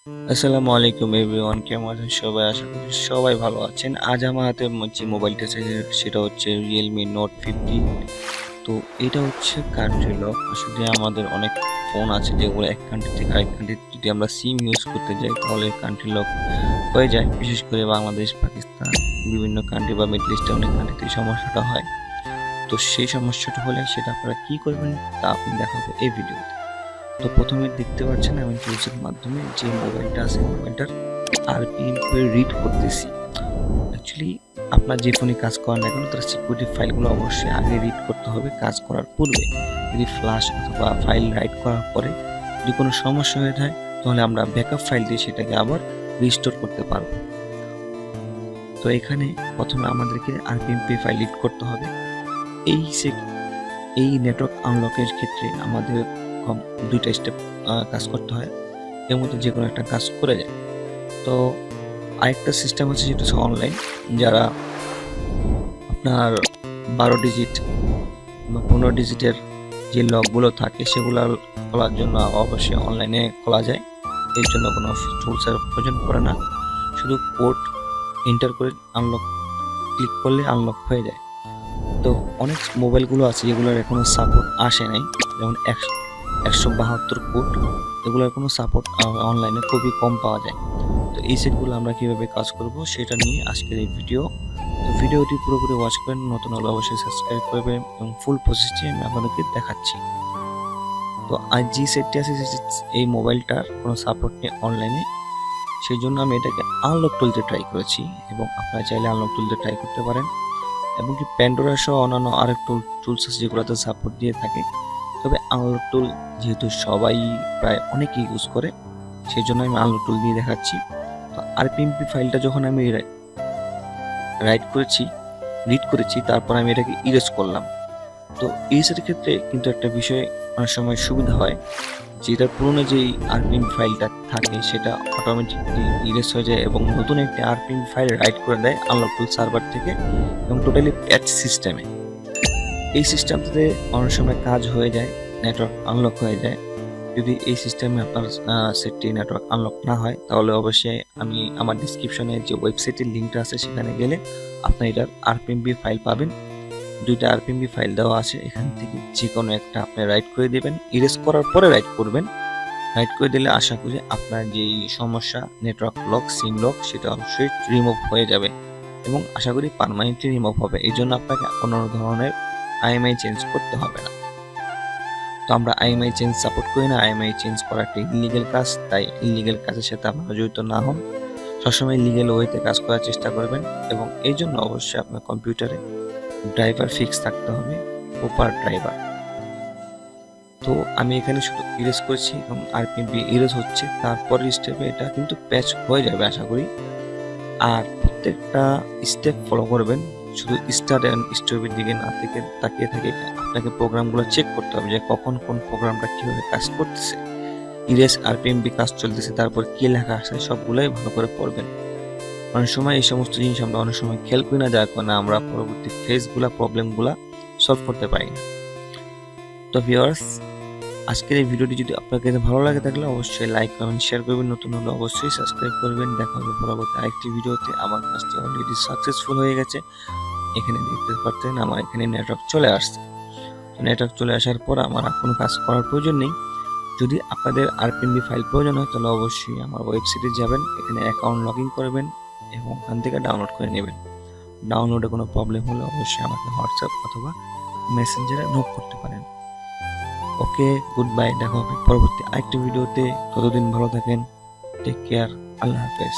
আসসালামু আলাইকুম এভরিওয়ান, কেমন আছেন সবাই? আশা করি সবাই ভালো আছেন। আজ আমার হাতে যে মোবাইলটা আছে সেটা হচ্ছে Realme Note 50। তো এটা হচ্ছে কান্ট্রি লক। আসলে আমাদের অনেক ফোন আছে যেগুলো এক কান্ট্রি থেকে আরেক কান্ট্রি যদি আমরা সিম ইউজ করতে যাই তাহলে কান্ট্রি লক হয়ে যায়। বিশেষ করে বাংলাদেশ, পাকিস্তান, বিভিন্ন কান্ট্রি বা মিডল ইস্টে অনেক কান্ট্রিতে সমস্যাটা হয়। তো সেই সমস্যাটা হলে সেটা আপনারা কি করবেন তা আপনি দেখাবো এই ভিডিওতে। তো প্রথমে দেখতে পাচ্ছেন আমি টুলসের মাধ্যমে যে মোবাইলটা আছে মোবাইলটার আরপিএম করে রিড করতেছি। অ্যাকচুয়ালি আপনার যে ফোনে কাজ করেন না কেন তার সিকিউরিটি ফাইলগুলো অবশ্যই আগে রিড করতে হবে কাজ করার পূর্বে। যদি ফ্ল্যাশ অথবা ফাইল রাইট করার পরে যদি কোনো সমস্যা হয়ে যায় তাহলে আমরা ব্যাকআপ ফাইল দিয়ে সেটাকে আবার রিস্টোর করতে পারবো। তো এখানে প্রথমে আমাদেরকে আরপিএমপি ফাইল রিড করতে হবে। এই নেটওয়ার্ক আনলকের ক্ষেত্রে আমাদের দুইটা স্টেপ কাজ করতে হয়, এর মধ্যে যে কোনো একটা কাজ করে যায়। তো আরেকটা সিস্টেম আছে যেটা হচ্ছে অনলাইন। যারা আপনার 12 ডিজিট বা 15 ডিজিটের যে লকগুলো থাকে সেগুলো খোলার জন্য অবশ্যই অনলাইনে খোলা যায়। এর জন্য কোনো টুলসের প্রয়োজন পড়ে না, শুধু কোড এন্টার করে আনলক ক্লিক করলে আনলক হয়ে যায়। তো অনেক মোবাইলগুলো আছে যেগুলোর এখনো সাপোর্ট আসে নাই, যেমন 172 কোড, এগুলোর কোনো সাপোর্ট অনলাইনে খুবই কম পাওয়া যায়। তো এই সেটগুলো আমরা কিভাবে কাজ করব সেটা নিয়ে আজকের এই ভিডিও। তো ভিডিওটি পুরোপুরি ওয়াচ করেন, নতুন হলে অবশ্যই সাবস্ক্রাইব করবেন এবং ফুল প্রসেসটি আমি আপনাদেরকে দেখাচ্ছি। তো আজ যে সেটটি আছে এই মোবাইলটার কোনো সাপোর্ট নেই অনলাইনে, সেই জন্য আমি এটাকে আনলক তুলতে ট্রাই করেছি এবং আপনারা চাইলে আনলক তুলতে ট্রাই করতে পারেন। এবং কি প্যান্ডোরা সহ অন্যান্য আরেক টুলস আছে যেগুলোতে সাপোর্ট দিয়ে থাকে। তবে আনলক টুল যেহেতু সবাই প্রায় অনেকেই ইউজ করে, সেই জন্য আমি আনলক টুল দিয়ে দেখাচ্ছি। তো আরপিএমপি ফাইলটা যখন আমি রিড করেছি তারপর আমি এটাকে ইরেজ করলাম। তো ইরেজের ক্ষেত্রে কিন্তু একটা বিষয় অনেক সময় সুবিধা হয়, যেটা পুরনো যেই আরপিএম ফাইলটা থাকে সেটা অটোমেটিকলি ইরেজ হয়ে যায় এবং নতুন একটি আরপিএম ফাইল রাইট করে দেয় আনলক টুল সার্ভার থেকে এবং টোটালি প্যাচ সিস্টেমে। এই সিস্টেমটাতে অনেক সময় কাজ হয়ে যায়, নেটওয়ার্ক আনলক হয়ে যায়। যদি এই সিস্টেমে আপনার সেটটি নেটওয়ার্ক আনলক না হয় তাহলে অবশ্যই আমি আমার ডিসক্রিপশনে যে ওয়েবসাইটের লিঙ্কটা আছে সেখানে গেলে আপনি এটার আরপিএমপি ফাইল পাবেন। দুইটা আরপিএমপি ফাইল দেওয়া আছে, এখান থেকে যে কোনো একটা আপনি রাইট করে দেবেন, ইরেজ করার পরে রাইট করবেন। রাইট করে দিলে আশা করি আপনার যেই সমস্যা নেটওয়ার্ক লক, সিম লক, সেটা অবশ্যই রিমুভ হয়ে যাবে এবং আশা করি পার্মানেন্টলি রিমুভ হবে। এই জন্য আপনাকে কোনো ধরনের আইএমআই চেঞ্জ করতে হবে না। তো আমরা আইএমআই চেঞ্জ সাপোর্ট করি না, আইএমআই চেঞ্জ করা একটা ইলিগেল কাজ, তাই ইলিগেল কাজের সাথে আপনারা জড়িত না হন। সবসময় লিগেল ওয়েতে কাজ করার চেষ্টা করবেন এবং এই জন্য অবশ্যই আপনার কম্পিউটারে ড্রাইভার ফিক্স থাকতে হবে, প্রপার ড্রাইভার। তো আমি এখানে শুধু ইরেজ করেছি এবং আরপিএমপি ইরেজ হচ্ছে, তারপরের স্টেপে এটা কিন্তু প্যাচ হয়ে যাবে আশা করি। আর প্রত্যেকটা স্টেপ ফলো করবেন, শুধু স্টার্ট অ্যান্ড স্টপের দিকে না থেকে তাকিয়ে থাকে আপনাকে প্রোগ্রামগুলো চেক করতে হবে যে কখন কোন প্রোগ্রামটা কীভাবে কাজ করতেছে, ইরেজ আরপিএমপি কাজ চলতেছে, তারপর কী লেখা আছে সবগুলোই ভালো করে পড়বেন। অনেক সময় এই সমস্ত জিনিস আমরা অনেক সময় খেয়াল করি না, যার কারণে আমরা পরবর্তী ফেজগুলা প্রবলেমগুলা সলভ করতে পারি না। তো ভিউয়ার্স, আজকের এই ভিডিওটি যদি আপনার কাছে ভালো লাগে থাকলে অবশ্যই লাইক কমেন্ট শেয়ার করবেন, নতুন হলে অবশ্যই সাবস্ক্রাইব করবেন। দেখা হবে পরবর্তী আরেকটি ভিডিওতে। আমার কাজটি অলরেডি সাকসেসফুল হয়ে গেছে, এখানে দেখতে পাচ্ছেন আমার এখানে নেটওয়ার্ক চলে আসছে। নেটওয়ার্ক চলে আসার পর আমার কোনো কাজ করার প্রয়োজন নেই। যদি আপনাদের আরপিএমপি ফাইল প্রয়োজন হয় তাহলে অবশ্যই আমার ওয়েবসাইটে যাবেন, এখানে অ্যাকাউন্ট লগ ইন করবেন এবং ওখান থেকে ডাউনলোড করে নেবেন। ডাউনলোডে কোনো প্রবলেম হলে অবশ্যই আমাকে হোয়াটসঅ্যাপ অথবা মেসেঞ্জারে নক করতে পারেন। ওকে, গুড বাই, দেখা হবে পরবর্তী আরেকটি ভিডিওতে। ততদিন ভালো থাকেন, টেক কেয়ার, আল্লাহ হাফেজ।